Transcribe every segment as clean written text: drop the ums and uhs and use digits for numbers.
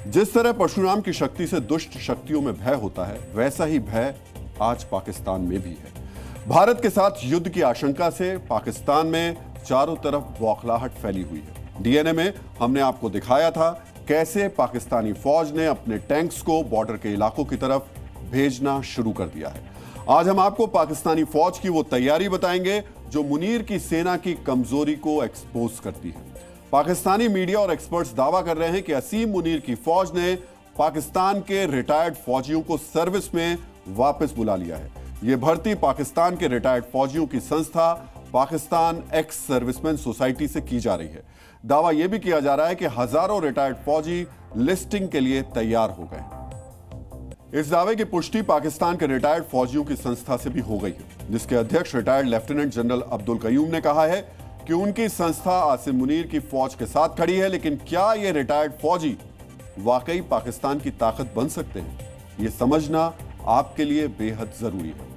जिस तरह परशुराम की शक्ति से दुष्ट शक्तियों में भय होता है, वैसा ही भय आज पाकिस्तान में भी है। भारत के साथ युद्ध की आशंका से पाकिस्तान में चारों तरफ बौखलाहट फैली हुई है। डीएनए में हमने आपको दिखाया था कैसे पाकिस्तानी फौज ने अपने टैंक्स को बॉर्डर के इलाकों की तरफ भेजना शुरू कर दिया है। आज हम आपको पाकिस्तानी फौज की वो तैयारी बताएंगे जो मुनीर की सेना की कमजोरी को एक्सपोज करती है। पाकिस्तानी मीडिया और एक्सपर्ट्स दावा कर रहे हैं कि असीम मुनीर की फौज ने पाकिस्तान के रिटायर्ड फौजियों को सर्विस में वापस बुला लिया है। यह भर्ती पाकिस्तान के रिटायर्ड फौजियों की संस्था पाकिस्तान एक्स सर्विसमैन सोसाइटी से की जा रही है। दावा यह भी किया जा रहा है कि हजारों रिटायर्ड फौजी लिस्टिंग के लिए तैयार हो गए। इस दावे की पुष्टि पाकिस्तान के रिटायर्ड फौजियों की संस्था से भी हो गई है, जिसके अध्यक्ष retired lieutenant general Abdul Qayyum ने कहा है कि उनकी संस्था आसिम मुनीर की फौज के साथ खड़ी है। लेकिन क्या ये रिटायर्ड फौजी वाकई पाकिस्तान की ताकत बन सकते हैं, ये समझना आपके लिए बेहद जरूरी है।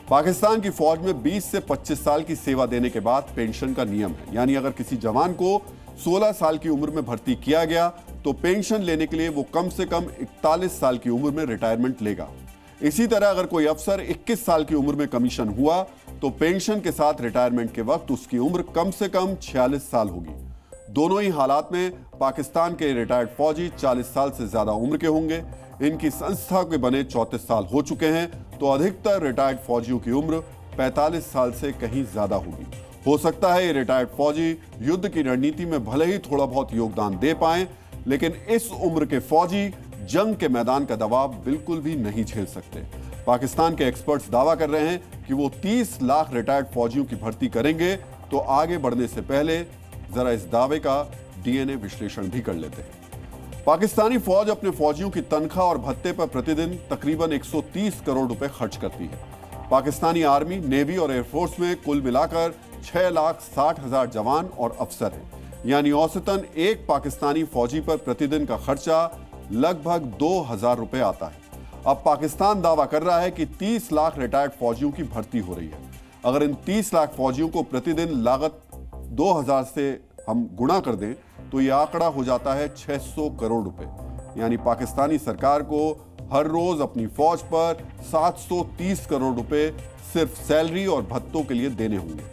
पाकिस्तान की फौज में 20 से 25 साल की सेवा देने के बाद पेंशन का नियम है, यानी अगर किसी जवान को 16 साल की उम्र में भर्ती किया गया तो पेंशन लेने के लिए वो कम से कम 41 साल की उम्र में रिटायरमेंट लेगा। इसी तरह अगर कोई अफसर 21 साल की उम्र में कमीशन हुआ तो पेंशन के साथ रिटायरमेंट के वक्त उसकी उम्र कम से कम 46 साल होगी। दोनों ही हालात में पाकिस्तान के रिटायर्ड फौजी 40 साल से ज्यादा उम्र के होंगे। इनकी संस्था के बने 34 साल हो चुके हैं, तो अधिकतर रिटायर्ड फौजियों की उम्र 45 साल से कहीं ज्यादा होगी। हो सकता है ये रिटायर्ड फौजी युद्ध की रणनीति में भले ही थोड़ा बहुत योगदान दे पाएं, लेकिन इस उम्र के फौजी जंग के मैदान का दबाव बिल्कुल भी नहीं झेल सकते। पाकिस्तान के एक्सपर्ट्स दावा कर रहे हैं कि वो 30 लाख रिटायर्ड फौजियों की भर्ती करेंगे। तो आगे बढ़ने से पहले जरा इस दावे का डीएनए विश्लेषण भी कर लेते हैं। पाकिस्तानी फौज अपने फौजियों की तनख्वाह और भत्ते पर प्रतिदिन तकरीबन 130 करोड़ रुपए खर्च करती है। पाकिस्तानी आर्मी, नेवी और एयरफोर्स में कुल मिलाकर 6,60,000 जवान और अफसर हैं, यानी औसतन एक पाकिस्तानी फौजी पर प्रतिदिन का खर्चा लगभग 2,000 रुपए आता है। अब पाकिस्तान दावा कर रहा है कि 30 लाख रिटायर्ड फौजियों की भर्ती हो रही है। अगर इन 30 लाख फौजियों को प्रतिदिन लागत 2,000 से हम गुणा कर दें तो यह आंकड़ा हो जाता है 600 करोड़ रुपए, यानी पाकिस्तानी सरकार को हर रोज अपनी फौज पर 730 करोड़ रुपए सिर्फ सैलरी और भत्तों के लिए देने होंगे।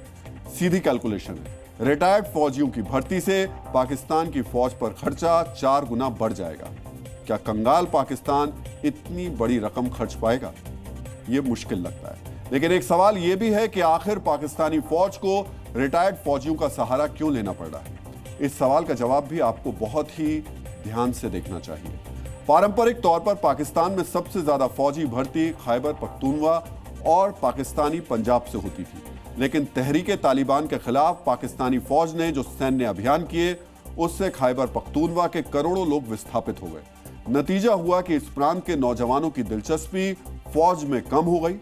सीधी कैलकुलेशन है, रिटायर्ड फौजियों की भर्ती से पाकिस्तान की फौज पर खर्चा 4 गुना बढ़ जाएगा। क्या कंगाल पाकिस्तान इतनी बड़ी रकम खर्च पाएगा? यह मुश्किल लगता है। लेकिन एक सवाल यह भी है कि आखिर पाकिस्तानी फौज को रिटायर्ड फौजियों का सहारा क्यों लेना पड़ रहा है? इस सवाल का जवाब भी आपको बहुत ही ध्यान से देखना चाहिए। पारंपरिक तौर पर पाकिस्तान में सबसे ज्यादा फौजी भर्ती खैबर पख्तूनवा और पाकिस्तानी पंजाब से होती थी, लेकिन तहरीके तालिबान के खिलाफ पाकिस्तानी फौज ने जो सैन्य अभियान किए, उससे खैबर पख्तूनवा के करोड़ों लोग विस्थापित हो गए। नतीजा हुआ कि इस प्रांत के नौजवानों की दिलचस्पी फौज में कम हो गई।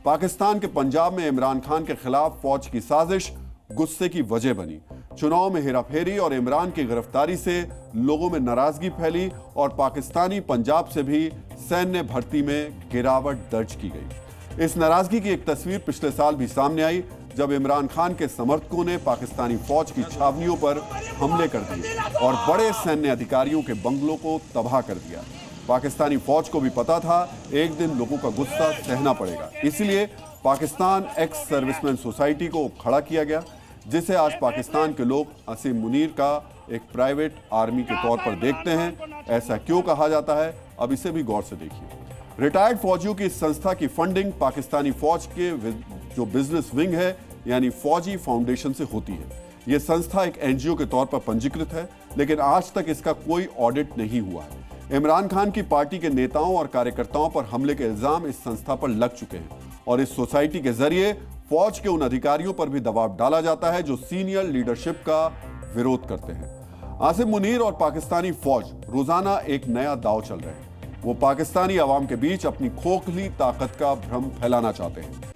पाकिस्तान के पंजाब में इमरान खान के खिलाफ फौज की साजिश गुस्से की वजह बनी। चुनाव में हेराफेरी और इमरान की गिरफ्तारी से लोगों में नाराजगी फैली और पाकिस्तानी पंजाब से भी सैन्य भर्ती में गिरावट दर्ज की गई। इस नाराजगी की एक तस्वीर पिछले साल भी सामने आई, जब इमरान खान के समर्थकों ने पाकिस्तानी फौज की छावनियों पर हमले कर दिए और बड़े सैन्य अधिकारियों के बंगलों को तबाह कर दिया। पाकिस्तानी फौज को भी पता था एक दिन लोगों का गुस्सा सहना पड़ेगा, इसलिए पाकिस्तान एक्स सर्विसमैन सोसाइटी को खड़ा किया गया, जिसे आज पाकिस्तान के लोग असीम मुनीर का एक प्राइवेट आर्मी के तौर पर देखते हैं। ऐसा क्यों कहा जाता है, अब इसे भी गौर से देखिए। रिटायर्ड फौजियों की इस संस्था की फंडिंग पाकिस्तानी फौज के जो बिजनेस विंग है, यानी फौजी फाउंडेशन से होती है। यह संस्था एक एनजीओ के तौर पर पंजीकृत है, लेकिन आज तक इसका कोई ऑडिट नहीं हुआ है। इमरान खान की पार्टी के नेताओं और कार्यकर्ताओं पर हमले के इल्जाम इस संस्था पर लग चुके हैं और इस सोसाइटी के जरिए फौज के उन अधिकारियों पर भी दबाव डाला जाता है जो सीनियर लीडरशिप का विरोध करते हैं। आसिम मुनीर और पाकिस्तानी फौज रोजाना एक नया दांव चल रहे हैं। वो पाकिस्तानी आवाम के बीच अपनी खोखली ताकत का भ्रम फैलाना चाहते हैं।